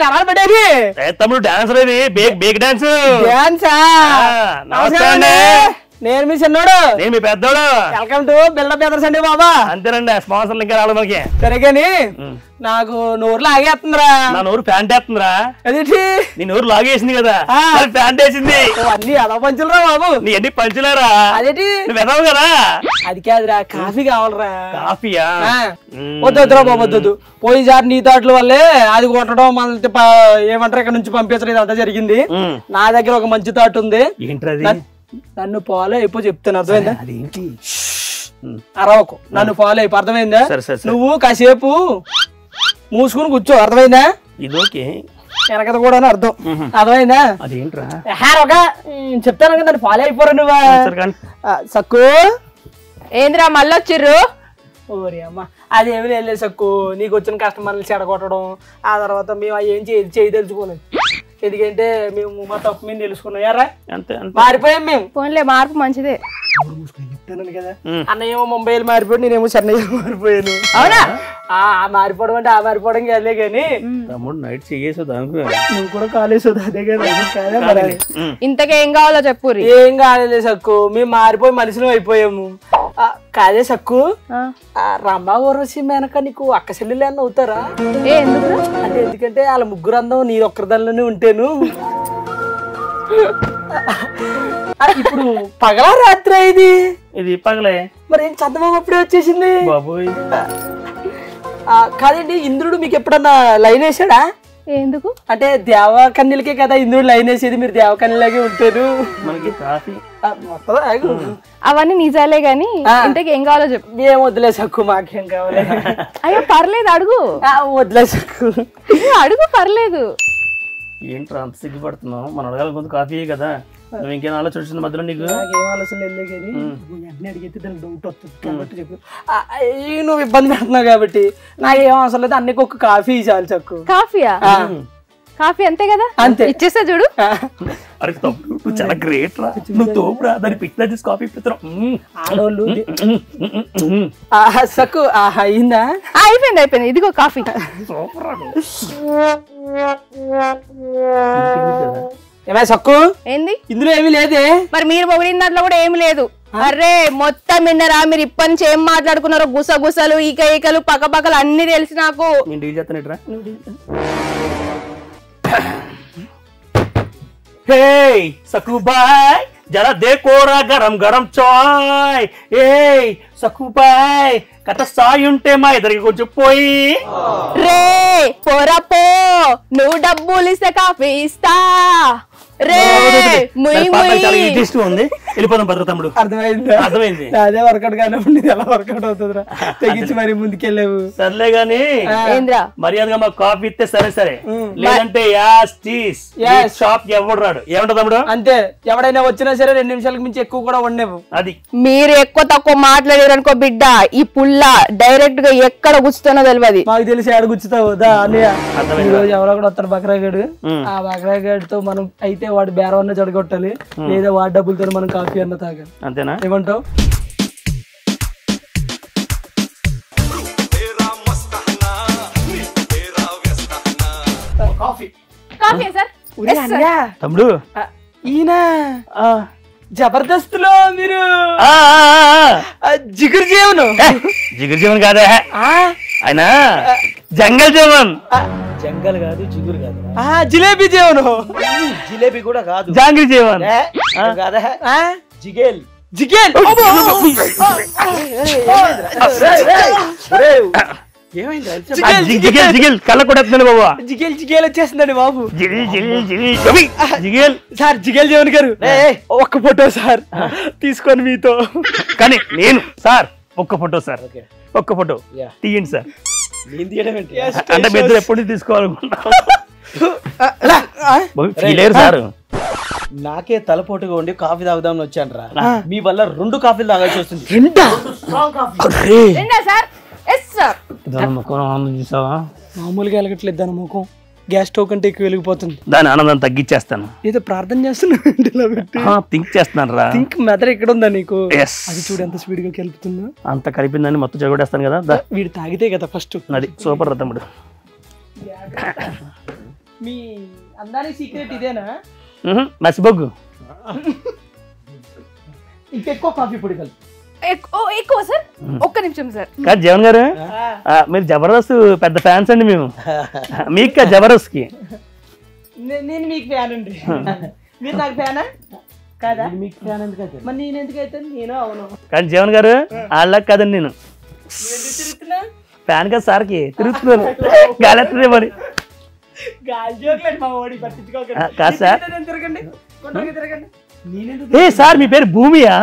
నరాలు పడేది తమ్ముడు డాన్స్ ఇది బేక్ డాన్స్ డాన్సా నమస్తే అండి నేను మీ చిన్నోడు నేను మీ పెద్దోడు వెల్కమ్ టు బిల్డప్ బ్రదర్స్ అండి బాబా అంతేనండి స్పాన్సర్లు ఇంకా రావాలి మనకి సరే కానీ నాకు నోరు లాగేస్తుందిరా నా నోరు ప్యాంట్ వేస్తుందిరా అదేంటి నీ నోరు లాగేసింది కదా ప్యాంట్ వేసింది అన్ని ఎలా పంచులరా బాబు నీ అన్ని పంచులేరా అదేంటి నువ్వు వెదవు కదా అది కాదురా కాఫీ కావాలరా కాఫీయా వద్దురా బాబు వద్దు పోయినసారి నీ తోటల వల్లే అది కొట్టడం మన ఏమంటారు ఇక్కడ నుంచి పంపించడం ఇదంతా జరిగింది నా దగ్గర ఒక మంచి తోట ఉంది ఏంటది నన్ను ఫాలో అయిపో చెప్తాను అర్థమైందా అదేంటి అరవకు నన్ను ఫాలో అయిపో అర్థమైందా సరే సరే నువ్వు కాసేపు మూసుకుని కూర్చో అర్థమైందా ఇది ఓకే వెనకద కూడా అర్థం అర్థమైందా అదేంట్రా చెప్తాను కదా నన్ను ఫాలో అయిపోరా నువ్వు సక్కు ఏంద్రా మళ్ళీ వచ్చిర్రు ఓరి అమ్మ అదేమి లేదు సక్కు నీకు వచ్చిన కస్టమర్లు చెడగొట్టడం ఆ తర్వాత మేము ఏం చేయదలుచుకోలేదు ఎందుకంటే మేము మా తప్పు మేము తెలుసుకున్నాం ఎర్రా మారిపోయాం మేము ఫోన్లే మార్పు మంచిదే చెప్తాను కదా అన్నయ్యేమో ముంబైలో మారిపోయాడు నేనేమో చెన్నైలో మారిపోయాను అవునా మారిపోవడం అంటే ఆ మారిపోవడం కదే కానీ తమ్ముడు నైట్ చేయేసో దానికి నువ్వు కూడా కాలేజ్ అదే కదా ఇంతకేం కావాలో చెప్పుర్రి ఏం కాలేదు సక్కు మేము మారిపోయి మనుషులు అయిపోయాము కాదే సక్కు రంభా ఊర్వశి మేనక నీకు అక్క చెల్లెలు అన్న అవుతారా ఎందుకు అంటే ఎందుకంటే వాళ్ళ ముగ్గురు అందం నీ ఒక్కరిదానిలోనే ఉంటాను ఇప్పుడు పగలా రాత్రి ఇది పగలే మరి ఏం చందమామ అప్పుడే వచ్చేసింది బాబోయ్ కాదండి ఇంద్రుడు మీకు ఎప్పుడన్నా లైన్ వేసాడా ఎందుకు అంటే దేవకన్యలకే కదా ఇంద్రుడు లైన్ వేసేది మీరు దేవకన్యలాగే ఉంటారు మనకి కాఫీ అవన్నీ నిజాలే గాని ఇంతకేం కావాలో చెప్పు ఏం వదిలే సక్కు మాకేం కావాలి అయ్యో పర్లేదు అడుగు వదిలే సక్కు అడుగు పర్లేదు ఏంట్రా అంత సిగ్గుపడుతున్నావు మన అడగాలి కొంత కాఫీ కదా నువ్వు ఇంకేం ఆలోచించిన మధ్యలో నీకు నాకేం ఆలోచన వెళ్ళే కానీ అన్ని అడిగితే దానికి డౌట్ వస్తుంది కాబట్టి చెప్పు నువ్వు ఇబ్బంది పెడుతున్నావు కాబట్టి నాకేం అవసరం లేదు అన్నికి ఒక కాఫీ చాలు చక్కు కాఫీయా కాఫీ అంతే కదా అంతే ఇచ్చేస్తా చూడు అరే తమ్ముడు నువ్వు చాలా గ్రేట్ రా నువ్వు తోపురా దాన్ని పిచ్చిలా తీసి కాఫీ ఇప్పిస్తున్నావు ఆడోళ్ళు సక్కు అయిందా అయిపోయింది ఇదిగో కాఫీ ఏమై సక్కు ఏంది ఇందులో ఏమీ లేదే మరి మీరు పొగిడిన దాంట్లో కూడా ఏమి లేదు అరే మొత్తం విన్నరా మీరు ఇప్పటి నుంచి ఏం మాట్లాడుకున్నారో గుసగుసలు ఈకలు పక్కపక్కలు అన్ని తెలిసి నాకు నేను డీల్ చేస్తానేట్రా हे सकू भाई जरा देखो रा गरम गरम चाय ए सकू भाई కథ సాయి ఉంటే మా ఇద్దరికి కొంచెం పోయి రే పోరా పో నువ్వు డబ్బులు ఇస్తే కాఫీ ఇస్తా రే ఉంది వెళ్ళిపోదాం భద్ర తమ్ముడు అర్థమైంది అదే వర్కౌట్ కానప్పుడు ఎలా వర్కౌట్ అవుతుందిరా తెగించి మరి ముందుకెళ్ళావు సర్లే గాని మర్యాదగా మాకు కాఫీ ఇస్తే సరే లేదంటే షాప్ కి ఎవడు రాడు ఏమంటా తమ్ముడు అంతే ఎవడైనా వచ్చినా సరే 2 నిమిషాలకు మించి ఎక్కువ కూడా ఉండేవు అది మీరు ఎక్కువ తక్కువ మాట్లాడారు అనుకో బిడ్డ ఈ పుల్ల డైరెక్ట్ గా ఎక్కడ గుచ్చుతానో తెలియదు మాకు తెలిసి ఆడ గుచ్చుతావు ఎవరో కూడా వస్తాడు బక్రాగాడు ఆ బక్రాగాడితో మనం అయితే వాడు బేరం అన్న జడగొట్టాలి లేదా వాడి డబ్బులతో మనం కాఫీ అన్న తాగాలి అంతేనా ఏమంటావు తమ్ముడు ఈయన జబర్దస్త్ లో మీరు జిగురు జీవన్ కాదా ఆయన జంగల్ జీవన్ జంగల్ కాదు జిగురు కాదు జిలేబీ జీవన్ జిలేబీ కూడా కాదు జాంగ్రీ జీవన్ కాదా జిగేల్ జిగేల్ జిగేల్ కళ్ళ కూడా బాబు జిగేల్ వచ్చేస్తుందండి బాబు జిగేల్ సార్ జిగేల్ జీవన్ గారు ఒక్క ఫోటో సార్ తీసుకొని మీతో కానీ నేను సార్ ఒక్క ఫోటో సార్ ఒక్క ఫోటో తీయండి సార్ అంటే మీరు ఎప్పుడు తీసుకోవాలనుకుంటున్నారు సార్ నాకే తలపోటుగా ఉండి కాఫీ తాగుదామని వచ్చాను రా మీ వల్ల 2 కాఫీలు తాగాల్సి వస్తుంది మామూలుగా వెలగట్లేదు దాని ముఖం గ్యాస్ స్టవ్ కంటే ఎక్కువ వెలిగిపోతుంది దాని ఆనందం తగ్గించేస్తాను ఏదో ప్రార్థన చేస్తున్నా థింక్ చేస్తున్నాను రా థింక్ మెథడ్ ఎక్కడ ఉందా నీకు అది చూడు ఎంత స్పీడ్ గా కలిపుతుందో అంత కలిపిందని మొత్తం చెడగొట్టేస్తాను కదా వీడు తాగితే కదా ఫస్ట్ అది సూపర్ రా తమ్ముడు మీ అందానికి సీక్రెట్ ఇదేనా? మసిబొగ్గు. ఇంకెక్కువ కాఫీ పొడి కలిపి. ఎక్కువ సార్, ఒక్క నిమిషం సార్. కాదు జీవన్ గారు, మీరు జబర్దస్త్ పెద్ద ఫ్యాన్స్ అండి మేము. మీకు జబర్దస్త్ కి నేను మీకు ఫ్యాన్ అండి. మీరు నాకు ఫ్యానా కాదా? మీకు ఫ్యాన్ ఎందుకైతే మరి నేను ఎందుకైతే? నేను అవును. కానీ జీవన్ గారు వాళ్ళకి కదండి నేను తిరుగుతున్నా ఫ్యాన్ కదా సార్కి తిరుగుతున్నాను. గాలి మరి గాలి జోకులండి మా ఓడి పట్టించుకోకండి. కాదు సార్. తిరగండి తిరగండి. ఏ సార్ మీ పేరు భూమియా?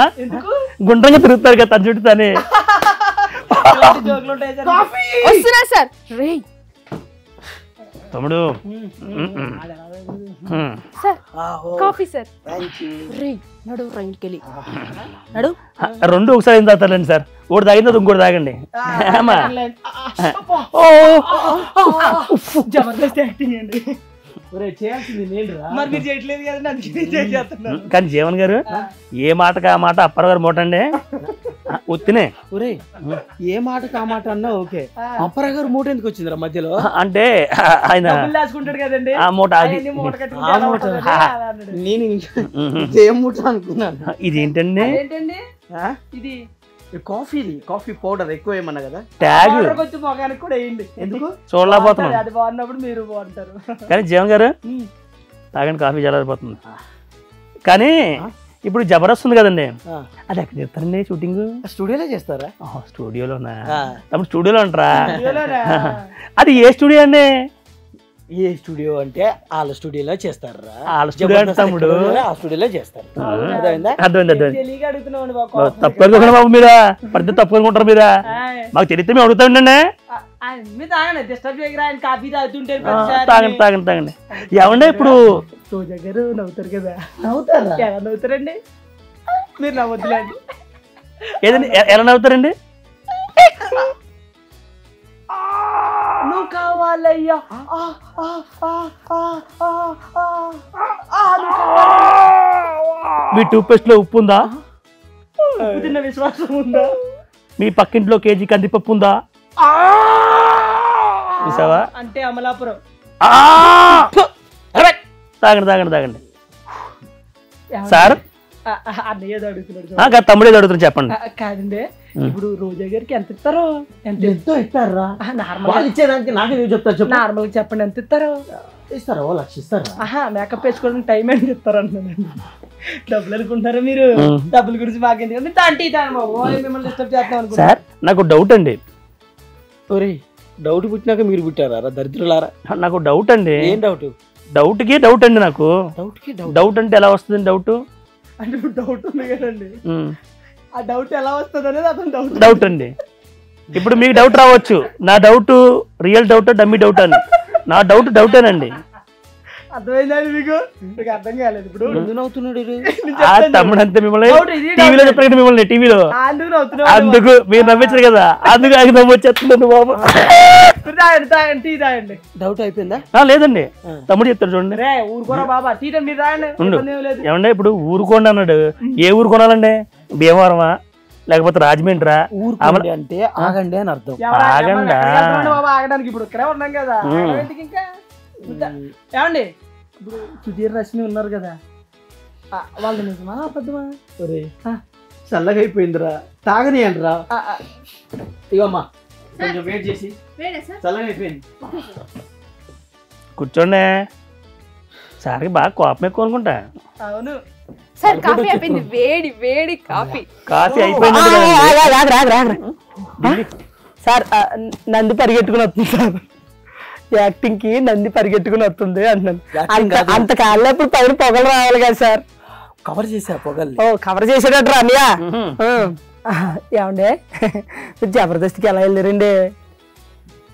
గుండ్రంగా తిరుగుతారు కదా తన చుట్టూ తనే. వస్తున్నా సార్. రే తమ్ముడు సార్, కాఫీ సార్. రే నడు రైట్కి వెళ్ళి నడు. రెండు ఒకసారి ఏం తాగుతారండి సార్? ఒకటి తాగింది ఇంకోటి తాగండి. జబర్దస్త్ యాక్టింగ్ అండి. చేయాల్సింది నేను మరి మీరు చేయట్లేదు కదండి, అందుకే చేస్తున్నాను. కానీ జీవన్ గారు ఏ మాటకు ఆ మాట అప్పారావు గారు మూట అండి ఒత్తినే. ఒరే ఏ మాటకు ఆ మాట అన్నా ఓకే, అప్పారావు గారు మూట ఎందుకు వచ్చిందిరా మధ్యలో? అంటే ఆయన రాసుకుంటాడు కదండి ఆ మూట. అది నేను ఏం మూట అనుకున్నాను. ఇదేంటండి? ఇది కాఫీ పౌడర్ ఎక్కువ ఏమన్నా కదా? ట్యాగ్ మొగానికి కూడా వేయండి. ఎందుకు చూడలేకపోతున్నాం. అది బాగున్నప్పుడు మీరు బాగుంటారు. కానీ జీవన్ గారు తాగండి, కాఫీ చల్లారిపోతుంది. కానీ ఇప్పుడు జబర్దస్త్ ఉంది కదండి, అది ఎక్కడ చెప్తారండి షూటింగ్? స్టూడియోలో చేస్తారా? స్టూడియోలోనా? అప్పుడు స్టూడియోలో అంటారా? అది ఏ స్టూడియో అండి? ఏ స్టూడియో అంటే వాళ్ళ స్టూడియోలో చేస్తారా? వాళ్ళ స్టూడియో అంటే తమ్ముడు ఆ స్టూడియోలో చేస్తారు. తప్పుకోండి బాబు, మీరా పడితే తప్పుకుంటారు మీరా? మాకు తెలిస్తే మేము అడుగుతాండి. తాగండి తాగండి తాగండి. ఏమండి ఇప్పుడు దగ్గర నవ్వుతారు కదా? నవ్వుతారండి మీరు? నవ్వద్దులేండి. ఏదండి ఎలా నవ్వుతారండి? నువ్వు కావాలయ్యా, మీ టూత్ పేస్ట్ లో ఉప్పు ఉందా? తిన్న విశ్వాసం ఉందా? మీ పక్కింట్లో కేజీ కందిపప్పు ఉందా? చూసావా? అంటే అమలాపురం. తాగండి తాగండి తాగండి. సార్ అన్నయ్య అడుగుతున్నాడు, తమ్ముడే అడుగుతున్నారు, చెప్పండి. కాదండి, ఇప్పుడు రోజా గారికి ఎంత ఇస్తారో? ఎంతో ఇస్తారా? నార్మల్ ఇచ్చేదానికి నాకే చెప్తారు. చెప్పు. నార్మల్ చెప్పండి, ఎంత ఇస్తారో? ఇస్తారా? 1 లక్ష ఇస్తారా? మేకప్ వేసుకోవడానికి టైం ఎంత ఇస్తారు అంటున్నాను. డబ్బులు అనుకుంటారా మీరు? డబ్బుల గురించి మాకేంది, మీరు తాంటి బాబు మిమ్మల్ని డిస్టర్బ్ చేస్తాం అనుకుంటా. సార్ నాకు డౌట్ అండి. ఒరే డౌట్ పుట్టినాక మీరు పుట్టారా దరిద్రులారా? నాకు డౌట్ అండి. ఏం డౌట్? డౌట్కి డౌట్ అండి. నాకు డౌట్ అంటే ఎలా వస్తుంది డౌట్? అంటే ఇప్పుడు డౌట్ ఉంది కదండి, ఆ డౌట్ ఎలా వస్తుంది అనేది అతను డౌట్ అండి. ఇప్పుడు మీకు డౌట్ రావచ్చు, నా doubt real doubt dummy doubt అని. నా డౌట్ డౌటేనండి. అర్థమైందండి మీకు? అర్థం కాలేదు. ఇప్పుడు తమ్ముడు అంతే మిమ్మల్ని టీవీలో చెప్పండి, మిమ్మల్ని టీవీలో అందుకు మీరు నవ్వించారు కదా, అందుకు ఆయన నవ్వొచ్చేస్తున్నాను బాబు. డౌట్ అయిపోయిందా? లేదండి, తమ్ముడు చెప్తారు చూడండి. ఊరుకోరా బాబా, ఏమంటే ఇప్పుడు ఊరుకోండి అన్నాడు. ఏ ఊరు కొనాలండి? భీమవరమా లేకపోతే రాజమండ్రా? అంటే ఆగండి అని అర్థం. ఆగండా? ఆగడానికి ఇప్పుడు ఇక్కడే ఉన్నాం కదా. ఇంకా ఏమండి, ఇప్పుడు సుధీర్ రశ్మి ఉన్నారు కదా, వాళ్ళు నిజమా అబద్ధమా? చల్లగా అయిపోయిందిరా, తాగని అంటరా. ఇవమ్మా కొంచెం వెయిట్ చేసి, చల్లగా అయిపోయింది. కూర్చోండి. సార్కి బాగా కోపం ఎక్కువ అనుకుంటా. అవును సార్, కాఫీ అయిపోయింది. వేడి వేడి కాఫీ. కాఫీ అయిపోయింది సార్. నంది పరిగెట్టుకుని వస్తుంది సార్, యాక్టింగ్ కి నంది పరిగెట్టుకుని వస్తుంది అంటున్నాను. అంతకాలం ఇప్పుడు పైన పొగలు రావాలి కదా సార్. కవర్ చేసా పొగలు. కవర్ చేసేటట్టు అన్నయ్య. ఏమండే జబర్దస్త్కి ఎలా వెళ్ళారండి?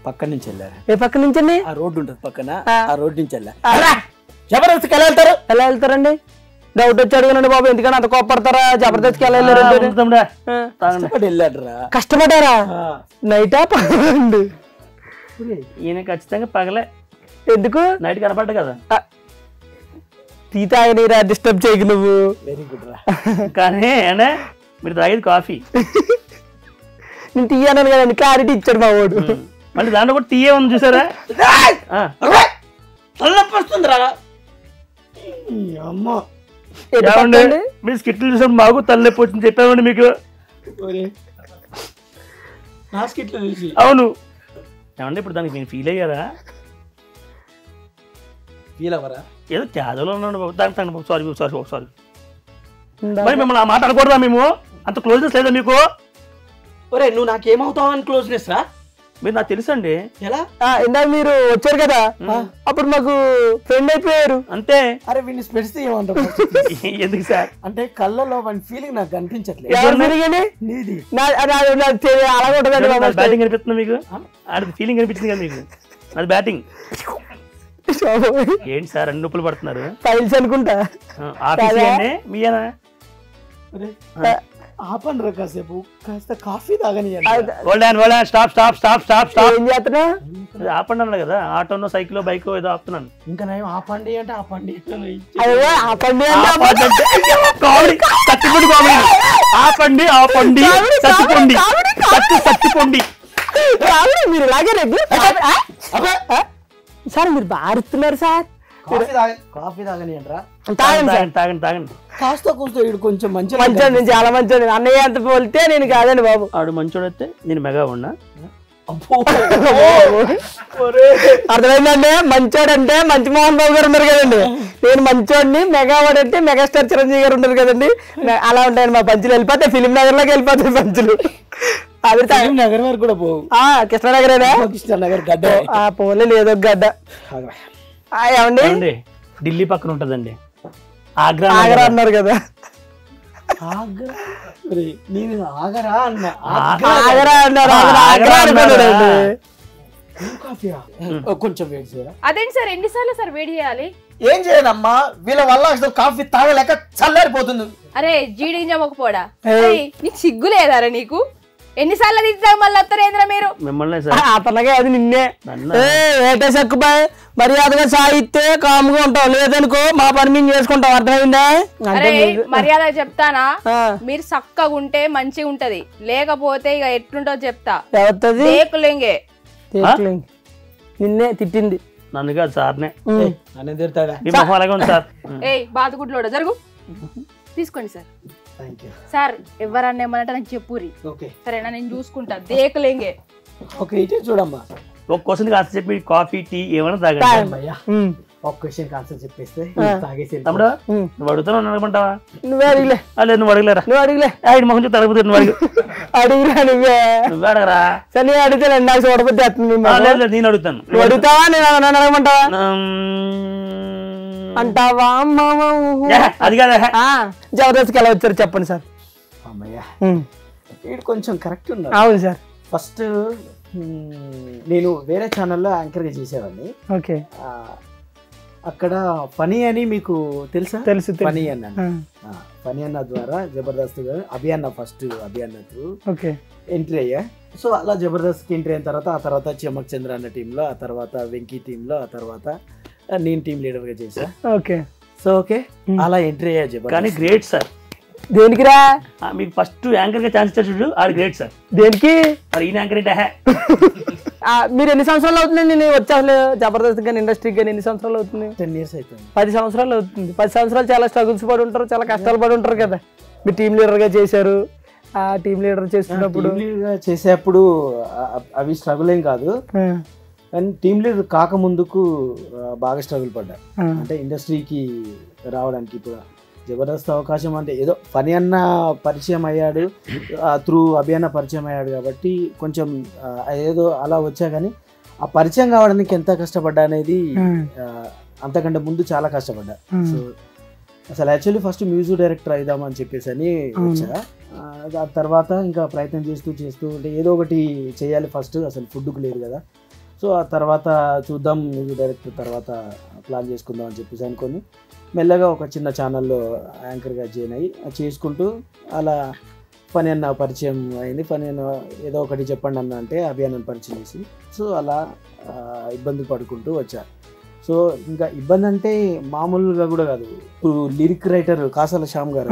పక్క నుంచి వెళ్ళారు. ఏ పక్క నుంచి అండి? ఆ రోడ్డు ఉంటుంది పక్కన, ఆ రోడ్డు నుంచి వెళ్ళా. జబర్దస్త్కి ఎలా వెళ్తారు? ఎలా వెళ్తారండి? డౌట్ వచ్చి అడిగినండి బాబు, ఎందుకని అంత కోపడతారా? జబర్దస్త్కి ఎలా వెళ్ళారు? వెళ్ళాడురా. కష్టపడ్డారా? నైటా పగలండి? ఈయన ఖచ్చితంగా పగలే. ఎందుకు? నైట్ కనపడ్డా కదా. టీ తాగనీరా, డిస్టర్బ్ చేయకు నువ్వు. వెరీ గుడ్ రా. కానీ అంటే మీరు తాగేది కాఫీ. నేను టీ అన్నాను కదండి, క్లారిటీ ఇచ్చాడు మా వాడు. మళ్ళీ దాంట్లో కూడా టీయే ఉంది చూసారా? తలనొప్పి వస్తుందిరా. అమ్మ ఏమండి మీరు స్కిట్లు చూసాడు మాకు తలనొప్పి వచ్చింది చెప్పామండి మీకు. నా స్కిట్లు చూసి అవును. ఏమండి ఇప్పుడు దానికి నేను ఫీల్ అయ్యారా? ఫీల్ అవ్వరా? ఏదో తేదలో ఉన్నాడు బాబు. దానికి తగ్గ సారీ. మరి మిమ్మల్ని ఆ మాట అనకూడదా? మేము అంత క్లోజ్నెస్ లేదా మీకు? ఒరే నువ్వు నాకేమవుతావు అని క్లోజ్నెస్ రా. మీరు నాకు తెలుసండి. ఎలా? ఇందాక మీరు వచ్చారు కదా అప్పుడు మాకు ఫ్రెండ్ అయిపోయారు అంతే. అరే వీడిని స్పెట్స్ తీయమంటావు. ఎందుకు సార్? అంటే కళ్ళలో వన్ ఫీలింగ్ నాకు కనిపించట్లేదు. నీది అలా ఉంటుందండి. బ్యాటింగ్ కనిపిస్తుంది మీకు? ఆడి ఫీలింగ్ కనిపించింది కదా మీకు? అది బ్యాటింగ్ ఏంటి సార్ అన్ని నొప్పులు పడుతున్నారు? ఫైల్స్ అనుకుంటా. ఆఫీస్ అండి మీయేనా? ఆపండి రా కాసేపు, కాస్త కాఫీ తాగని. స్టాప్ ఏం చేస్తున్నా? ఆపండి అన్నాడు కదా. ఆటోనో సైకిల్ బైక్ ఏదో ఆపుతున్నాను. ఇంకా నేను ఆపండి అంటే ఆపండి. ఆపండి చచ్చిపోండి. మీరు ఇలాగే రెగ్యులర్ సార్. మీరు బాగా అరుస్తున్నారు సార్. కాఫీ తాగని అంటారా? తాగండి. కాస్త కూస్తో ఇడు కొంచెం మంచి మంచోడు, చాలా మంచోడు. అన్నయ్య అంత పోలితే నేను కాదండి బాబు. ఆడు మంచోడు అయితే నేను మెగా ఉన్నా. అర్థమైందండి. మంచోడంటే మంచి మోహన్ బాబు గారు ఉన్నారు కదండి. నేను మంచోడిని. మెగావాడు అంటే మెగాస్టార్ చిరంజీవి గారు ఉన్నారు కదండి. అలా ఉంటాయండి మా పంచులు. వెళ్ళిపోతాయి ఫిలిం నగర్ లోకి వెళ్ళిపోతాయి పంచులు. అది నగర్ వరకు కూడా పోవు. కృష్ణానగరేనా? కృష్ణానగర్ గడ్డ పోలే లేదో గడ్డ. ఏమండి ఢిల్లీ పక్కన ఉంటదండి. ఆగ్రా అన్నారు కదా. నేను ఆగరా అన్నా. కొంచెం వేడి చేయరా? అదేంటి సార్ ఎన్నిసార్లు సార్ వేడి చేయాలి? ఏం చేయనమ్మా, వీళ్ళ వల్ల అసలు కాఫీ తాగలేక చల్లారిపోతుంది. అరే జీడి గింజమ్మకపోడా, నీకు సిగ్గు లేదారా? నీకు ఎన్నిసార్లు తింటారు మళ్ళీ వస్తారేంద్రా మీరు? మిమ్మల్ని అతనగా అది నిన్నే. ఏటే సక్కుబాయ్ మర్యాదగా సాగితే కాముగా ఉంటావు, లేదనుకో మా పని మేము చేసుకుంటాం. అర్థమైందా? అరే మర్యాద చెప్తానా, మీరు చక్కగా ఉంటే మంచిగా ఉంటది, లేకపోతే ఇక ఎట్లుంటో చెప్తా. లేకులేంగే నిన్నే తిట్టింది. నన్ను కాదు సార్నే. నన్ను తిడతాడా? సార్ ఏ బాతుగుడ్లోడ జరుగు. తీసుకోండి సార్. సార్ ఎవరన్నా ఏమన్నట్టు నాకు చెప్పురి సరేనా? నేను చూసుకుంటా. దేకలేంగే. ఓకే ఇటే చూడమ్మా. ఒక క్వశ్చన్ కాస్త చెప్పి కాఫీ టీ ఏమైనా తాగండి. ఒక క్వశ్చన్ కాన్సర్ చెప్పేస్తే తాగేసి తమ్ముడు నువ్వు అడుగుతావు అనుకుంటావా? నువ్వే అడిగిలే. లేదు నువ్వు అడగలేరా? నువ్వు అడిగిలే. ఆయన మొహం చెప్తే అడుగుతావు. నువ్వు అడుగు. అడిగిరా నువ్వే. నువ్వు అడగరా? సరే నేను అడిగితే నాకు చూడబుద్ధి వస్తుంది. లేదు నేను అడుగుతాను. నువ్వు అడుగుతావా? నేను అడగమంటావా? అంటావా? అది కాదా జబర్దస్త్కి ఎలా వచ్చారు చెప్పండి సార్. అమ్మయ్యా వీడు కొంచెం కరెక్ట్ ఉన్నారు. అవును సార్. ఫస్ట్ నేను వేరే ఛానల్లో యాంకర్గా చేసేవాడిని. ఓకే. అక్కడ ఫనీ అని మీకు తెలుసా? తెలుసు. ఫనీ అన్న ఫనీ అన్న ద్వారా జబర్దస్త్ అభియాన్న ఫస్ట్ అభియాన్న త్రూ ఎంట్రీ అయ్యా. సో అలా జబర్దస్త్ ఎంట్రీ అయిన తర్వాత ఆ తర్వాత చమక్ చంద్ర అన్న టీంలో, ఆ తర్వాత వెంకీ టీంలో, ఆ తర్వాత నేను టీం లీడర్గా చేసా. ఓకే. సో ఓకే అలా ఎంట్రీ అయ్యా జబర్దస్త్. కానీ గ్రేట్ సార్. దేనికిరా? మీకు ఫస్ట్ యాంకర్ గా ఛాన్స్ ఇచ్చారు చూడు, అది గ్రేట్ సార్. దేనికి? మరి ఈయన యాంకర్ అంటే మీరు ఎన్ని సంవత్సరాలు అవుతుంది నేను వచ్చా జబర్దస్త్ గానీ ఇండస్ట్రీకి కానీ? ఎన్ని సంవత్సరాలు అవుతుంది? 10 years అవుతుంది. 10 సంవత్సరాలు అవుతుంది. 10 సంవత్సరాలు చాలా స్ట్రగుల్స్ పడి ఉంటారు, చాలా కష్టాలు పడి ఉంటారు కదా. మీరు టీం లీడర్ గా చేశారు. ఆ టీం లీడర్ చేస్తున్నప్పుడు చేసేప్పుడు అవి స్ట్రగుల్ ఏం కాదు, కానీ టీం లీడర్ కాకముందుకు బాగా స్ట్రగుల్ పడ్డా. అంటే ఇండస్ట్రీకి రావడానికి ఇప్పుడు జబర్దస్త్ అవకాశం అంటే ఏదో ఫనీ అన్న పరిచయం అయ్యాడు, త్రూ అభియాన్న పరిచయం అయ్యాడు కాబట్టి కొంచెం ఏదో అలా వచ్చా. కానీ ఆ పరిచయం కావడానికి ఎంత కష్టపడ్డా అనేది అంతకంటే ముందు చాలా కష్టపడ్డా. సో అసలు యాక్చువల్లీ ఫస్ట్ మ్యూజిక్ డైరెక్టర్ అయిదామని చెప్పేసి అని వచ్చా. ఆ తర్వాత ఇంకా ప్రయత్నం చేస్తూ అంటే ఏదో ఒకటి చేయాలి ఫస్ట్, అసలు ఫుడ్కు లేదు కదా. సో ఆ తర్వాత చూద్దాం మ్యూజిక్ డైరెక్టర్ తర్వాత ప్లాన్ చేసుకుందాం అని చెప్పేసి అనుకొని మెల్లగా ఒక చిన్న ఛానల్లో యాంకర్గా జాయిన్ అయ్యి చేసుకుంటూ అలా ఫనీ అన్న పరిచయం అయింది. ఫనీ అన్న ఏదో ఒకటి చెప్పండి అన్న అంటే అభియాన్ని పరిచయం చేసి సో అలా ఇబ్బంది పడుకుంటూ వచ్చా. సో ఇంకా ఇబ్బంది అంటే మామూలుగా కూడా కాదు. ఇప్పుడు లిరిక్ రైటర్ కాసాల శ్యామ్ గారు,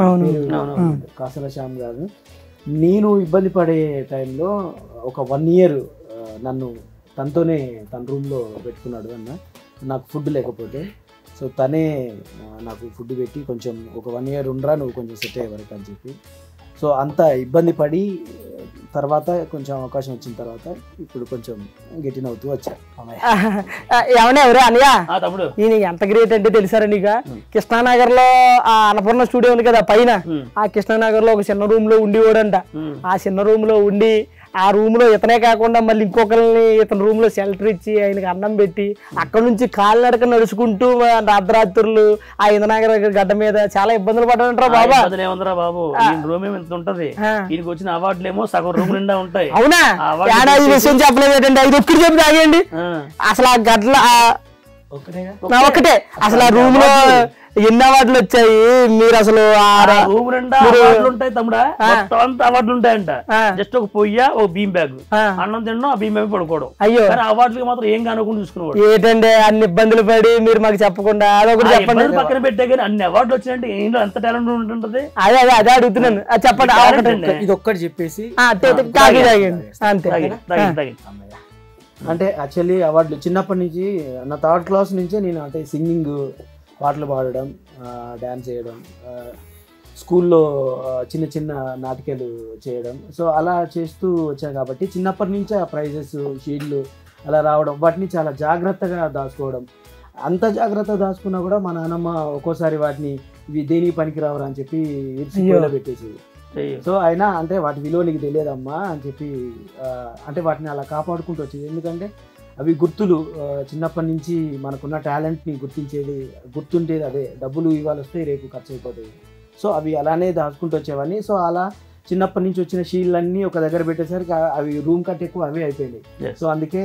కాసాల శ్యామ్ గారు నేను ఇబ్బంది పడే టైంలో ఒక 1 year నన్ను తనతోనే తన రూమ్లో పెట్టుకున్నాడు అన్న. నాకు ఫుడ్ లేకపోతే. సో తనే నాకు ఫుడ్ పెట్టి కొంచెం ఒక 1 year ఉండరా నువ్వు కొంచెం సెట్ అయ్యే వరకు అని చెప్పి. సో అంత ఇబ్బంది పడి తర్వాత కొంచెం అవకాశం వచ్చిన తర్వాత ఇప్పుడు కొంచెం గెటిన్ అవుతూ వచ్చా. ఏమన్నా ఎవరు అనియా తమ్ముడు నేను ఎంత గ్రేట్ అంటే తెలుసారా నీకు, కృష్ణానగర్ లో ఆ అన్నపూర్ణ స్టూడియో ఉంది కదా పైన, ఆ కృష్ణానగర్ లో ఒక చిన్న రూమ్ లో ఉండేవాడంట. ఆ చిన్న రూమ్ లో ఉండి ఆ రూమ్ లో ఇతనే కాకుండా మళ్ళీ ఇంకొకరిని ఇతని రూమ్ లో షెల్టర్ ఇచ్చి ఆయనకి అన్నం పెట్టి అక్కడ నుంచి కాలినడక నడుచుకుంటూ అర్ధరాత్రులు ఆ ఇంద్రనగర్ గడ్డ మీద చాలా ఇబ్బందులు పడ్డారంటారా బాబా. ఏముందిరా బాబు, రూమ్ ఏమి ఇంత ఉంటది, ఈయనకి వచ్చిన అవార్డులు ఏమో సగం రూమ్ నిండా ఉంటాయి. అవునా, ఈ విషయం చెప్పలేదు ఏంటండి, ఐదు ఒక్కటి చెప్పి తాగండి. అసలు ఆ గడ్ల ఒకటే అసలు ఆ రూమ్ లో ఎన్ని అవార్డులు వచ్చాయి మీరు అసలు రూమ్ నిండా అవార్డులు ఉంటాయి తమ్ముడా, అవార్డులు ఉంటాయంట. జస్ట్ ఒక పొయ్య ఒక బీమ్ బ్యాగ్, అన్నం తినడం ఆ బీమ్ బ్యాగ్ పడుకోవడం. అయ్యో అవార్డులకి మాత్రం ఏం కానుకుండా చూసుకునేవాడు. ఏంటండి అన్ని ఇబ్బందులు పడి మీరు మాకు చెప్పకుండా అదొకటి చెప్పండి. పక్కన పెట్టే కానీ అన్ని అవార్డులు వచ్చినాయంటే ఏంటో ఎంత టాలెంట్ ఉంటుంటది. అదే అదే అదే అడుగుతున్నాను, చెప్పండి. ఇది ఒక్కటి చెప్పేసి అంతే. అంటే యాక్చువల్లీ అవార్డులు చిన్నప్పటి నుంచి నా 3rd class నుంచే నేను అంటే సింగింగ్, పాటలు పాడడం, డ్యాన్స్ చేయడం, స్కూల్లో చిన్న చిన్న నాటకాలు చేయడం. సో అలా చేస్తూ వచ్చాను కాబట్టి చిన్నప్పటి నుంచే ఆ ప్రైజెస్ షీల్డ్లు అలా రావడం, వాటిని చాలా జాగ్రత్తగా దాచుకోవడం. అంత జాగ్రత్తగా దాచుకున్నా కూడా మా నాన్నమ్మ ఒక్కోసారి వాటిని ఇవి దేనికి పనికి రావరా అని చెప్పి పెట్టేసేది. సో అయినా అంటే వాటి విలువ నీకు తెలియదమ్మా అని చెప్పి అంటే వాటిని అలా కాపాడుకుంటూ వచ్చేది. ఎందుకంటే అవి గుర్తులు, చిన్నప్పటి నుంచి మనకున్న టాలెంట్ని గుర్తుంటేది అదే. డబ్బులు ఇవాళ వస్తాయి, రేపు ఖర్చు అయిపోతాయి. సో అవి అలానే దాచుకుంటూ వచ్చేవన్నీ. సో అలా చిన్నప్పటి నుంచి వచ్చిన షీల్డ్లన్నీ ఒక దగ్గర పెట్టేసరికి అవి రూమ్ కంటే ఎక్కువ అవే అయిపోయినాయి. సో అందుకే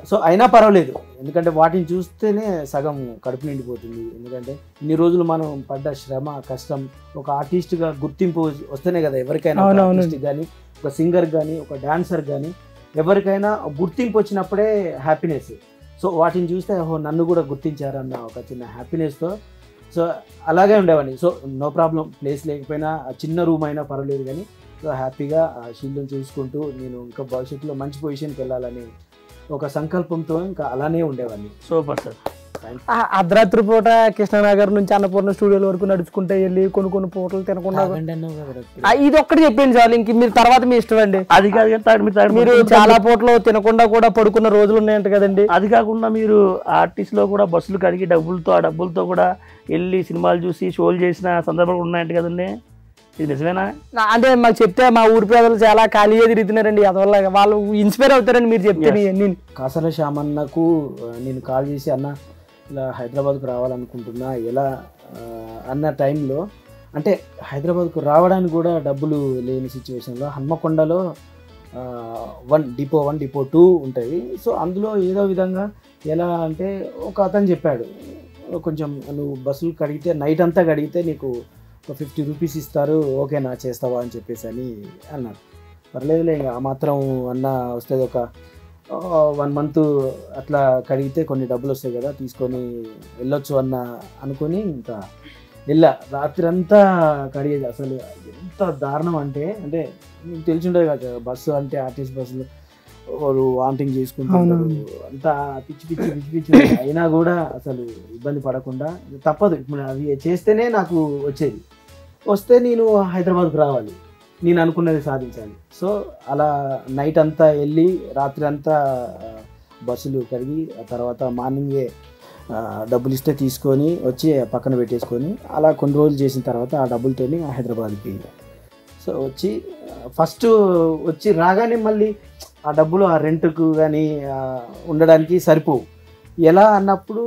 సో అయినా పర్వాలేదు, ఎందుకంటే వాటిని చూస్తేనే సగం కడుపు నిండిపోతుంది. ఎందుకంటే ఇన్ని రోజులు మనం పడ్డ శ్రమ, కష్టం, ఒక ఆర్టిస్ట్గా గుర్తింపు వస్తేనే కదా ఎవరికైనా, ఆర్టిస్ట్ కానీ, ఒక సింగర్ కానీ, ఒక డాన్సర్ కానీ ఎవరికైనా గుర్తింపు వచ్చినప్పుడే హ్యాపీనెస్. సో వాటిని చూస్తే ఓహో నన్ను కూడా గుర్తించారన్న ఒక చిన్న హ్యాపీనెస్తో సో అలాగే ఉండేవాడిని. సో నో ప్రాబ్లం, ప్లేస్ లేకపోయినా చిన్న రూమ్ అయినా పర్వాలేదు కానీ సో హ్యాపీగా ఆ షీల్డ్ని చూసుకుంటూ నేను ఇంకా భవిష్యత్తులో మంచి పొజిషన్కి వెళ్ళాలని ఒక సంకల్పంతో ఇంకా అలానే ఉండేవాడిని. Super sir. అర్ధరాత్రి పూట కృష్ణానగర్ నుంచి అన్నపూర్ణ స్టూడియోల వరకు నడుచుకుంటే వెళ్ళి కొన్ని పూటలు తినకుండా ఇది ఒక్కటి చెప్పండి చాలు, ఇంక మీరు తర్వాత మీ ఇష్టం అండి. అది కాదు, మీరు చాలా పూటలు తినకుండా కూడా పడుకున్న రోజులు ఉన్నాయంట కదండి. అది కాకుండా మీరు ఆర్టిస్ట్ లో కూడా బస్సులు కడిగి ఆ డబ్బులతో కూడా వెళ్ళి సినిమాలు చూసి షోలు చేసిన సందర్భాలు ఉన్నాయంట కదండి, ఇది నిజమేనా? అంటే మాకు చెప్తే మా ఊరి ప్రజలు చాలా ఖాళీగా తిరుగుతున్నారండి, అందువల్ల వాళ్ళు ఇన్స్పైర్ అవుతారండి మీరు చెప్తే. నేను కాసల శ్యామన్నకు నేను కాల్ చేసి అన్న ఇలా హైదరాబాద్కు రావాలనుకుంటున్నా ఎలా అన్న టైంలో, అంటే హైదరాబాద్కు రావడానికి కూడా డబ్బులు లేని సిచ్యువేషన్లో హన్మకొండలో 1 డిపో 2 ఉంటాయి. సో అందులో ఏదో విధంగా ఎలా అంటే ఒక అతను చెప్పాడు, కొంచెం నువ్వు బస్సులు కడిగితే నైట్ అంతా కడిగితే నీకు ఒక 50 రూపీస్ ఇస్తారు, ఓకేనా చేస్తావా అని చెప్పేసి అని అన్నారు. పర్లేదులే ఇంకా ఆ మాత్రం అన్న వస్తుంది, ఒక 1 month అట్లా కడిగితే కొన్ని డబ్బులు వస్తాయి కదా తీసుకొని వెళ్ళొచ్చు అనుకొని ఇంకా వెళ్ళా. రాత్రి అంతా కడిగేది. అసలు ఎంత దారుణం అంటే మీకు తెలిసి ఉండదు కదా, బస్సు అంటే ఆర్టీసీ బస్సులు వాళ్ళు వామిటింగ్ చేసుకుంటారు, అంతా పిచ్చి అయినా కూడా అసలు ఇబ్బంది పడకుండా తప్పదు. ఇప్పుడు అవి చేస్తేనే నాకు వస్తే నేను హైదరాబాద్కు రావాలి, నేను అనుకున్నది సాధించాలి. సో అలా నైట్ అంతా వెళ్ళి రాత్రి అంతా బస్సులు కడిగి ఆ తర్వాత మార్నింగే డబ్బులు ఇస్తే తీసుకొని వచ్చి పక్కన పెట్టేసుకొని అలా కొన్ని రోజులు చేసిన తర్వాత ఆ డబ్బులతో హైదరాబాద్కి సో ఫస్ట్ వచ్చి రాగానే మళ్ళీ ఆ డబ్బులు ఆ రెంట్కు కానీ ఉండడానికి సరిపోవు. ఎలా అన్నప్పుడు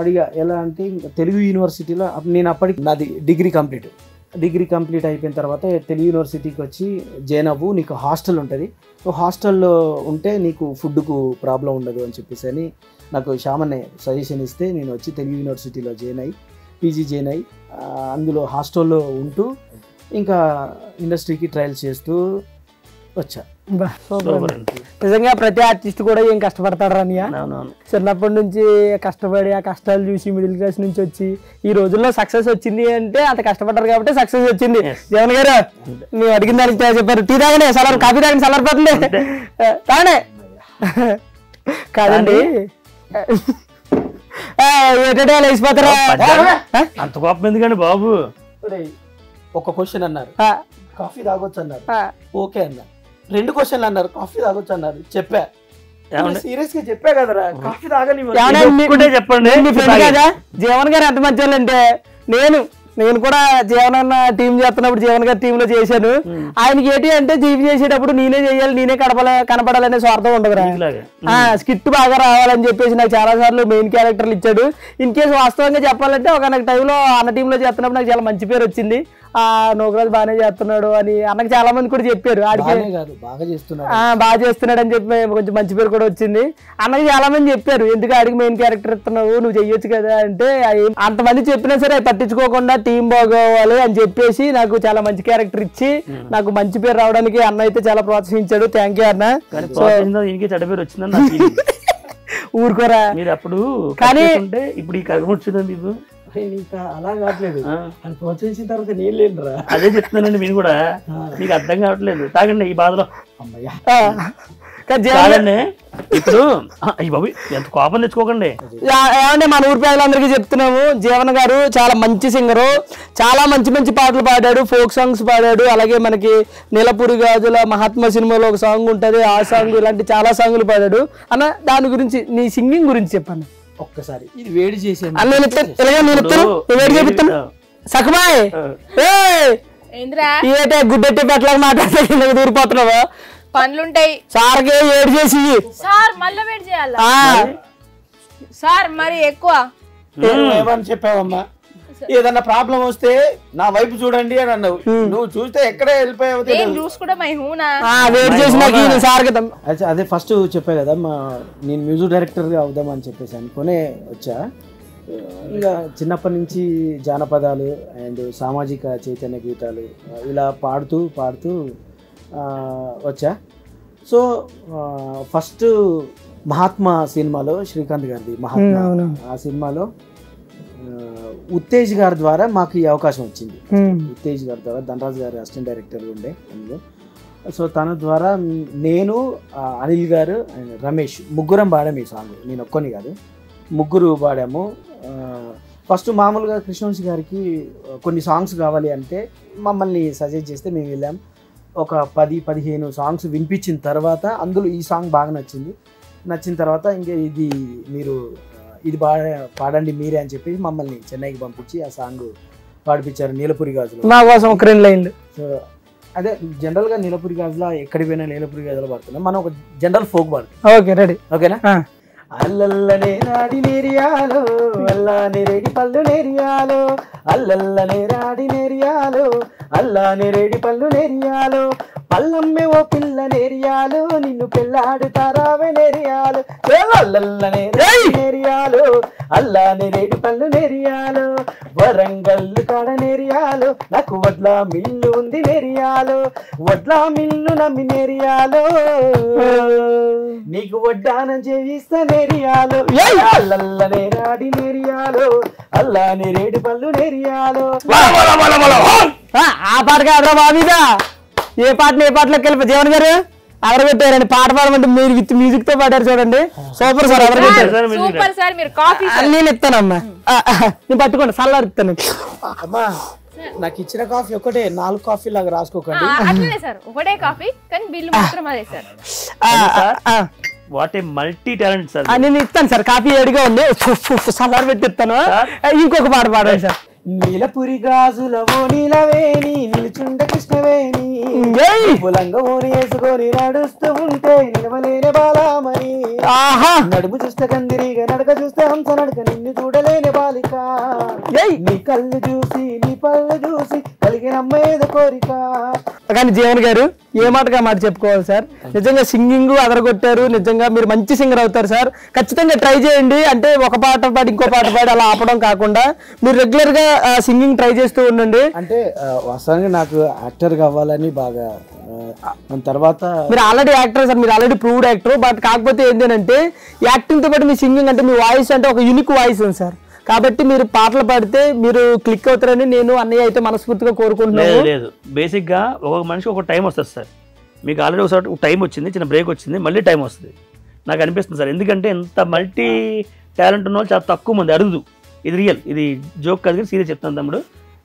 అడిగా, ఎలా అంటే తెలుగు యూనివర్సిటీలో నేను అప్పటికి నాది డిగ్రీ కంప్లీట్ అయిపోయిన తర్వాత తెలుగు యూనివర్సిటీకి వచ్చి జాయిన్ అవ్వు, నీకు హాస్టల్ ఉంటుంది, నువ్వు హాస్టల్లో ఉంటే నీకు ఫుడ్కు ప్రాబ్లం ఉండదు అని చెప్పేసి అని నాకు శ్యామన్నే సజెషన్ ఇస్తే నేను వచ్చి తెలుగు యూనివర్సిటీలో పీజీ జాయిన్ అయ్యి అందులో హాస్టల్లో ఉంటూ ఇంకా ఇండస్ట్రీకి ట్రయల్స్ చేస్తూ వచ్చా. నిజంగా ప్రతి ఆర్టిస్ట్ కూడా ఏం కష్టపడతాడు అన్నయ్య. చిన్నప్పటి నుంచి కష్టపడి ఆ కష్టాలు చూసి మిడిల్ క్లాస్ నుంచి వచ్చి ఈ రోజుల్లో సక్సెస్ వచ్చింది అంటే అంత కష్టపడ్డారు కాబట్టి సక్సెస్ వచ్చింది. జగన్ గారు మేము అడిగిన దానికి చెప్పారు, టీ తాగనే కాఫీ తాగని సలర్పోతుంది తాగనే కాదండి. ఏటంటే లేచిపోతారా అంత కోపం ఎందుకండి బాబు? ఒక క్వశ్చన్ అన్నారు కాఫీ తాగొచ్చు అన్నారు, ఓకే అన్నా. 2 క్వశ్చన్లు అన్నారు కాఫీ తాగొచ్చు అన్నారు, చెప్పా. సీరియస్ గా చెప్పా కదరా కాఫీ తాగని. చెప్పండి మీ ఫ్రెండ్ కదా జీవన్ గారు ఎంత మంచి వాళ్ళంటే, నేను కూడా జీవన్ అన్న టీం చేస్తున్నప్పుడు జీవన్ గారి టీంలో చేశాను. ఆయనకి ఏంటి అంటే టీం చేసేటప్పుడు నేనే చేయాలి, నేనే కనపడాలనే స్వార్థం ఉండదురా. స్కిట్ బాగా రావాలని చెప్పేసి నాకు చాలా సార్లు మెయిన్ క్యారెక్టర్లు ఇచ్చాడు. ఇన్ కేసు వాస్తవంగా చెప్పాలంటే ఒక నాకు టైంలో అన్న టీంలో చేస్తున్నప్పుడు నాకు చాలా మంచి పేరు వచ్చింది. నోకరాజు బాగానే చేస్తున్నాడు అని అన్నకు చాలా మంది కూడా చెప్పారు. ఆడికి బాగా చేస్తున్నాడు అని చెప్పి కొంచెం మంచి పేరు కూడా వచ్చింది. అన్నకి చాలా మంది చెప్పారు ఎందుకు ఆడికి మెయిన్ క్యారెక్టర్ ఇస్తున్నావు, నువ్వు చెయ్యొచ్చు కదా అంటే, అంతమంది చెప్పినా సరే పట్టించుకోకుండా టీం బాగోవాలి అని చెప్పేసి నాకు చాలా మంచి క్యారెక్టర్ ఇచ్చి నాకు మంచి పేరు రావడానికి అన్న అయితే చాలా ప్రోత్సహించాడు. థ్యాంక్ యూ అన్న. చెడ్డ పేరు వచ్చిందని ఊరుకోరా మీరు అప్పుడు. కానీ ఇప్పుడు ఈ కర్మ వచ్చిందని మీకు అలా కావట్లేదు, అని ప్రోత్సహించిన తర్వాత నేను లేనురా. అదే చెప్తున్నానండి, మీరు కూడా మీకు అర్థం కావట్లేదు. తాగండి ఈ బాధలో. ఇప్పుడు బాబు ఎంత కోపం తెచ్చుకోకండి. ఏమంటే మన ఊరి ప్రజలందరికీ చెప్తున్నాము, జీవన్ గారు చాలా మంచి సింగరు, చాలా మంచి మంచి పాటలు పాడాడు, ఫోక్ సాంగ్స్ పాడాడు. అలాగే మనకి నీలపురి గాజుల మహాత్మా సినిమాలో ఒక సాంగ్ ఉంటది, ఆ సాంగ్, ఇలాంటి చాలా సాంగ్లు పాడాడు. అన్న దాని గురించి నీ సింగింగ్ గురించి చెప్పాను ఒక్కసారి. ఇది వేడి చేసాను సఖమాయ్ ఏటే గుడ్డెట్టి పెట్టలేక మాట్లాడితే దూరిపోతున్నావా? పనులుంటాయి సార్కి వేడి చేసి సార్, మళ్ళీ వేడి చేయాలి సార్, మరి ఎక్కువ ఏమని చెప్పావమ్మా? ఏదన్నా ప్రాబ్లం వస్తే నా వైపు చూడండి అని అన్నావు, నువ్వు చూస్తే ఎక్కడే వెళ్ళిపోయావు. అదే ఫస్ట్ చెప్పా కదా, నేను మ్యూజిక్ డైరెక్టర్ అవుదామని చెప్పేసి అనుకునే వచ్చా. ఇంకా చిన్నప్పటి నుంచి జానపదాలు అండ్ సామాజిక చైతన్య గీతాలు ఇలా పాడుతూ వచ్చా. సో ఫస్ట్ మహాత్మా సినిమాలో, శ్రీకాంత్ గారిది మహాత్మా, ఆ సినిమాలో ఉత్తేజ్ గారి ద్వారా మాకు ఈ అవకాశం వచ్చింది. ఉత్తేజ్ గారి ద్వారా, ధనరాజ్ గారు అసిస్టెంట్ డైరెక్టర్ ఉండే అందులో. సో తన ద్వారా నేను, అనిల్ గారు, రమేష్ ముగ్గురం పాడాము ఈ సాంగ్. నేను ఒక్కని కాదు, ముగ్గురు పాడాము. ఫస్ట్ మామూలుగా కృష్ణవంశీ గారికి కొన్ని సాంగ్స్ కావాలి అంటే మమ్మల్ని సజెస్ట్ చేస్తే మేము వెళ్ళాం. ఒక 10-15 సాంగ్స్ వినిపించిన తర్వాత అందులో ఈ సాంగ్ బాగా నచ్చిన తర్వాత ఇంకా ఇది పాడండి మీరే అని చెప్పి మమ్మల్ని చెన్నైకి పంపించి ఆ సాంగ్ పాడిపించారు. నీలపురి గాజులో మా కోసం ఒక 2 లైన్లు. సో అదే జనరల్ గా నీలపురి గాజులో ఎక్కడికి పోయినా నీలపురి గాజులో పాడుతున్నాం. మనం ఒక జనరల్ ఫోక్ పాడుతాం. ఓకే రెడీ, ఓకేనా? అల్లల్లనే రాడి నేరియాలో, అల్లానే రేడి పళ్ళు నేరియాలో, అల్లల్లనే రాడి నేరియాలో, అల్లానే రేడి పళ్ళు నేరియాలో, పల్లమ్మే ఓ పిల్ల నేరియాలో, నిన్ను పెళ్ళాడుతారావే నేరియాలో, అల్లల్లనే రాడి నేరియాలో, అల్లానే రేడి పళ్ళు నేరియాలో, వరంగల్లు కాడ నేరియాలో, నాకు వడ్ల మిల్లు ఉంది నేరియాలో, వడ్ల మిల్లు నమ్మి నేరియాలో, నీకు వడ్డానం చేయిస్తా నేరియాలో, అల్లల్లనే రాడి నేరియాలో, అల్లానే రేడి పళ్ళు నేరియాలో. ఆ పాట కాదురా బాబీదా, ఏ పాటలోకి వెళ్ళి జీవన్ గారు అదరగొట్టారండి. పాట పాడమంటే మీరు విత్ మ్యూజిక్ తో పాడారు చూడండి, సూపర్ సార్. నేను ఇస్తానమ్మా, నేను పట్టుకోండి సల్లారు ఇస్తాను. అమ్మా నాకు ఇచ్చిన కాఫీ ఒకటే, 4 కాఫీ లాగా రాసుకోకండి. ఒకటే కాఫీ కానీ బిల్లు మాత్రం అదే sir. What a multi talent sir. నేను ఇస్తాను సార్, కాఫీ ఏడిగా ఉంది, సల్లారు పెట్టి ఇస్తాను. ఇంకొక పాట పాడండి సార్. నీలపురి గాజులవో నీలవేణి, నిలుచుండ కృష్ణవేణి, పులంగోని వేసుకొని నడుస్తూ ఉంటే నిలవలేని బాలామణి, నడుము చూస్తే కందిరిగా నడక చూస్తే హంస నడక, నిన్ను చూడలేని బాలిక, నీ కళ్ళు చూసి నీ పళ్ళు చూసి కలిగిన అమ్మేద కోరిక. కానీ జీవన్ గారు ఏ మాటగా మాట చెప్పుకోవాలి సార్, నిజంగా సింగింగ్ అదరగొట్టారు. నిజంగా మీరు మంచి సింగర్ అవుతారు సార్. ఖచ్చితంగా ట్రై చేయండి. అంటే ఒక పాట పాడి ఇంకో పాట పాడి అలా ఆపడం కాకుండా మీరు రెగ్యులర్ గా సింగింగ్ ట్రై చేస్తూ ఉండండి. అంటే వాస్తవంగా నాకు యాక్టర్ కావాలని బాగా, తర్వాత మీరు ఆల్రెడీ యాక్టర్ సార్, మీరు ఆల్రెడీ ప్రూవ్డ్ యాక్టర్. బట్ కాకపోతే ఏంటంటే యాక్టింగ్ తో పాటు మీ సింగింగ్ అంటే మీ వాయిస్ అంటే ఒక యూనిక్ వాయిస్ ఉంది సార్. కాబట్టి మీరు పాటలు పాడితే మీరు క్లిక్ అవుతారని నేను అన్నయ్య అయితే మనస్ఫూర్తిగా కోరుకుంటున్నాను. లేదు, బేసిక్ గా ఒక మనిషికి ఒక టైం వస్తుంది సార్. మీకు ఆల్రెడీ ఒకసారి టైం వచ్చింది, చిన్న బ్రేక్ వచ్చింది, మళ్ళీ టైం వస్తుంది నాకు అనిపిస్తుంది సార్. ఎందుకంటే ఎంత మల్టీ టాలెంట్ ఉన్న వాళ్ళు చాలా తక్కువ మంది, అరుదు. ఇది రియల్, ఇది జోక్ కాదు కానీ సీరియస్ చెప్తాను తమ్ముడు.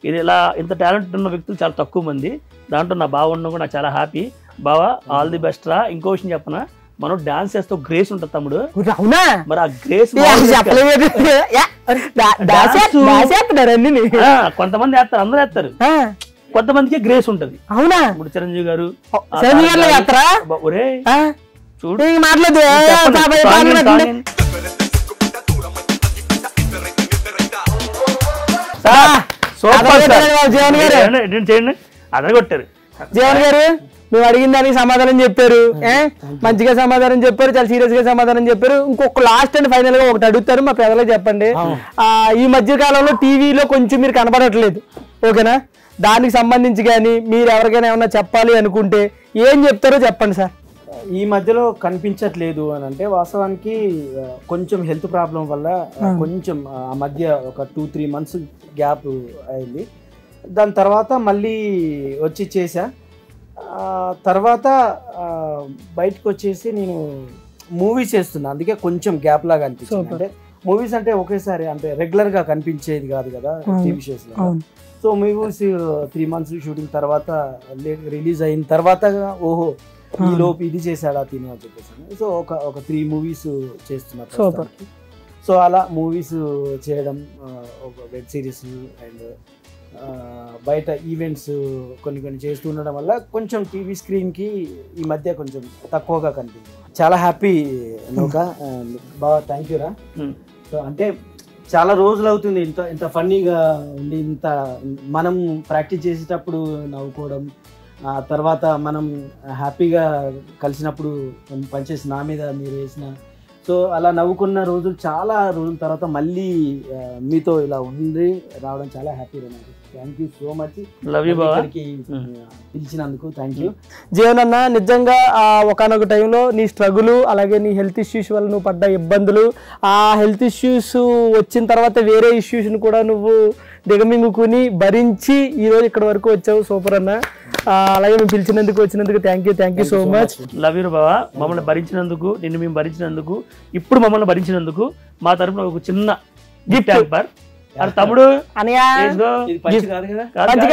ఇది ఇలా ఇంత టాలెంట్ ఉన్న వ్యక్తులు చాలా తక్కువ మంది. దాంట్లో నా బావ ఉండడం కూడా నాకు చాలా హ్యాపీ. బావా ఆల్ ది బెస్ట్ రా. ఇంకో విషయం చెప్పనా, మనం డాన్స్ చేస్తే గ్రేస్ ఉంటుంది తమ్ముడు. అవునా? మరి ఆ గ్రేస్ కొంతమంది వేస్తారు, అందరూ వేస్తారు, కొంతమందికి గ్రేస్ ఉంటది. అవునా? ఇప్పుడు చిరంజీవి గారు ఒరే చూడు మాట్లాడు. చేయండి అదే కొట్టారు. జీవన్ గారు మేము అడిగిన దానికి సమాధానం చెప్పారు, మంచిగా సమాధానం చెప్పారు, చాలా సీరియస్ గా సమాధానం చెప్పారు. ఇంకొక లాస్ట్ అండ్ ఫైనల్ గా ఒకటి అడుగుతారు, మా పెద్దలకు చెప్పండి. ఈ మధ్య కాలంలో టీవీలో కొంచెం మీరు కనబడట్లేదు, ఓకేనా? దానికి సంబంధించి కానీ మీరు ఎవరికైనా ఏమన్నా చెప్పాలి అనుకుంటే ఏం చెప్తారో చెప్పండి సార్. ఈ మధ్యలో కనిపించట్లేదు అని అంటే వాస్తవానికి కొంచెం హెల్త్ ప్రాబ్లం వల్ల కొంచెం ఆ మధ్య ఒక 2-3 months గ్యాప్ అయింది. దాని తర్వాత మళ్ళీ వచ్చి చేశా. తర్వాత బయటకు వచ్చేసి నేను మూవీస్ చేస్తున్నా, అందుకే కొంచెం గ్యాప్ లాగా అనిపిస్తుంది. అంటే మూవీస్ అంటే ఒకేసారి అంటే రెగ్యులర్గా కనిపించేది కాదు కదా టీవీ షోస్లో. సో మూవీస్ 3 months షూటింగ్ తర్వాత రిలీజ్ అయిన తర్వాత ఓహో ఈ లోపు ఇది చేశాడా తిని అని చెప్పేసాను. సో ఒక 3 movies చేస్తున్నా. సో అలా మూవీస్ చేయడం, ఒక వెబ్ సిరీస్ అండ్ బయట ఈవెంట్స్ కొన్ని చేస్తూ ఉండడం వల్ల కొంచెం టీవీ స్క్రీన్కి ఈ మధ్య కొంచెం తక్కువగా కనిపించింది. చాలా హ్యాపీ నౌక, బాగా థ్యాంక్ యూ రా. సో అంటే చాలా రోజులు అవుతుంది ఇంత ఫన్నీగా ఉండి, ఇంత మనం ప్రాక్టీస్ చేసేటప్పుడు నవ్వుకోవడం, తర్వాత మనం హ్యాపీగా కలిసినప్పుడు పనిచేసి నా మీద మీరు వేసిన, సో అలా నవ్వుకున్న రోజులు చాలా రోజుల తర్వాత మళ్ళీ మీతో ఇలా ఉండి రావడం చాలా హ్యాపీగా ఉంది. Thank you so much. Love you బావా, పిలిచినందుకు థ్యాంక్ యూ. జీవన్ అన్న, నిజంగా ఒకనొక టైంలో నీ స్ట్రగుల్, అలాగే నీ హెల్త్ ఇష్యూస్ వల్ల నువ్వు పడ్డ ఇబ్బందులు, ఆ హెల్త్ ఇష్యూస్ వచ్చిన తర్వాత వేరే ఇష్యూస్ని కూడా నువ్వు దిగమింగుకుని భరించి ఈరోజు ఇక్కడ వరకు వచ్చావు. సూపర్ అన్న. అలాగే మేము వచ్చినందుకు thank you so much. Love you బావా. మమ్మల్ని భరించినందుకు, నిన్ను మేము భరించినందుకు, ఇప్పుడు మమ్మల్ని భరించినందుకు మా తరఫున ఒక చిన్న గిఫ్ట్ హ్యాంపర్. తమ్ముడు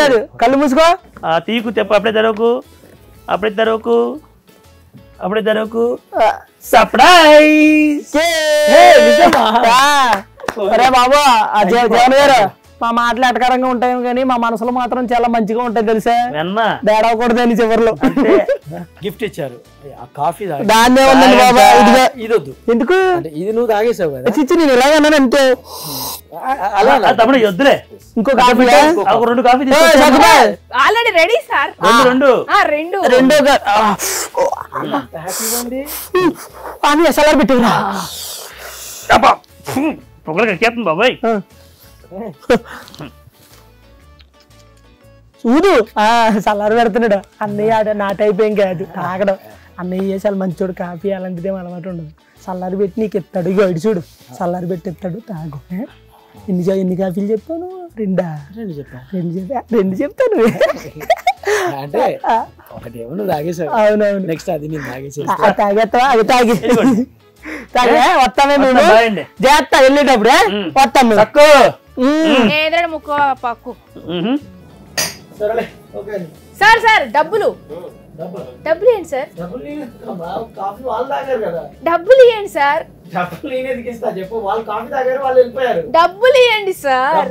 కాదు, కళ్ళు మూసుకో, తీకు తెప్ప, అప్పుడే తెరవకు సర్ప్రైజ్. అరే బాబు జగన్ గారు, మా మాటలు ఎటకరంగా ఉంటాయి కానీ మా మనసులో మాత్రం చాలా మంచిగా ఉంటాయి తెలుసా, తేడాకూడదని చివరిలో గిఫ్ట్ ఇచ్చారు. కాఫీ దాన్నే ఉందండి బాబా, ఇది వద్దు. ఎందుకు ఇది నువ్వు తాగేసావు కదా, చిచ్చి నేను ఇలాగన్నాను అంతే. తమ్ముడు వద్దులే, ఇంకో coffee, 2 coffee already ready sir. రెండో అని ఎసలారు పెట్టిరా పొగలు కక్కేస్తుంది బాబాయ్. చూడు సలారు పెడుతున్నాడు అన్నయ్య. నా టైప్ ఏం కాదు తాగడం. అన్నయ్య చాలా మంచోడు, కాఫీ అలాంటిది ఏం అలవాటు ఉండదు. సల్లారి పెట్టి నీకు ఎత్తాడు, ఇగో ఇటు చూడు, సల్లారి పెట్టి ఎత్తాడు, తాగు. ఎన్ని కాఫీలు చెప్పాను? 2 చెప్తాను. అంటే ఒకటేమో నువ్వు తాగేసావు. అవునవును, నెక్స్ట్ అది నేను తాగేస్తావా? అది తాగి వస్తామే మేము, జాగ్రత్త వెళ్ళేటప్పుడు వస్తాము. ముక్కో పక్కు సార్. డబ్బులు ఏంటి సార్? డబ్బులు ఇవ్వండి సార్. డబ్బులు ఇవ్వండి సార్.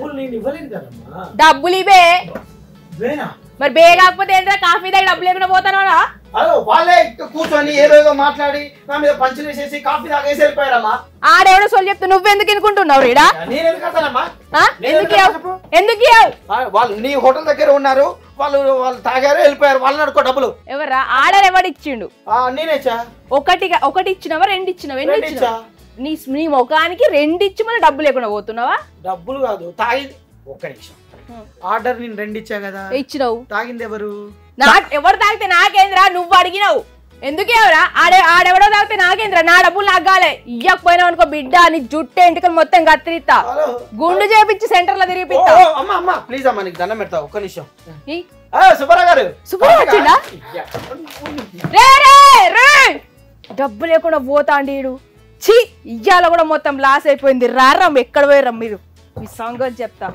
డబ్బులు ఇవే మరి బే కాకపోతే ఏంటో కాఫీ దగ్గర డబ్బులు లేకుండా పోతానా? వాళ్ళే కూర్చొని ఏదో మాట్లాడి నా మీద పంచులు వేసేసి కాఫీ తాగేసి వెళ్ళిపోయారమ్మా. ఆడెవడో సొల్లు చెప్తే నువ్వెందుకు ఎన్నుకుంటున్నావు రీడా? ఎందుకు వాళ్ళు నీ హోటల్ దగ్గర ఉన్నారు, వాళ్ళు తాగారు వెళ్ళిపోయారు, వాళ్ళని అడుకో డబ్బులు. ఎవరా ఆర్డర్ ఎవడిచ్చిండు? నేనేచ్చా. ఒకటి ఇచ్చినవా, 2 ఇచ్చినవా? ఎన్ని ఇచ్చినావా? నీ ముఖానికి 2 ఇచ్చి మళ్ళీ డబ్బు లేకుండా పోతున్నావా? డబ్బులు కాదు, తాగింది. ఒక్క నిమిషం, ఆర్డర్ నేను 2 ఇచ్చా కదా, ఇచ్చినావు. తాగింది ఎవరు? ఎవరు తాగితే నాకేంద్రా? నువ్వు అడిగినావు. ఎందుకు ఎవరా? ఆడెవడో తాగితే నాకేంద్రా? నా డబ్బులు నాగాలే. ఇయ్యకపోయినావు అనుకో బిడ్డ, నీ జుట్టు ఎంటికలు మొత్తం కత్తిరిస్తా, గుండు చేపించి సెంటర్ లో తిరిగిపిస్తా. ప్లీజ్ అమ్మా, నీకు దండం పెడతా. ఒక్క నిమిషం. సుబ్బారావు గారు, వచ్చిందా? డబ్బు లేకుండా పోతాండి. ఛీ ఇయ్యాల కూడా మొత్తం లాస్ అయిపోయింది. రారా ఎక్కడ పోయారా మీరు? మీ సంగతి చెప్తా.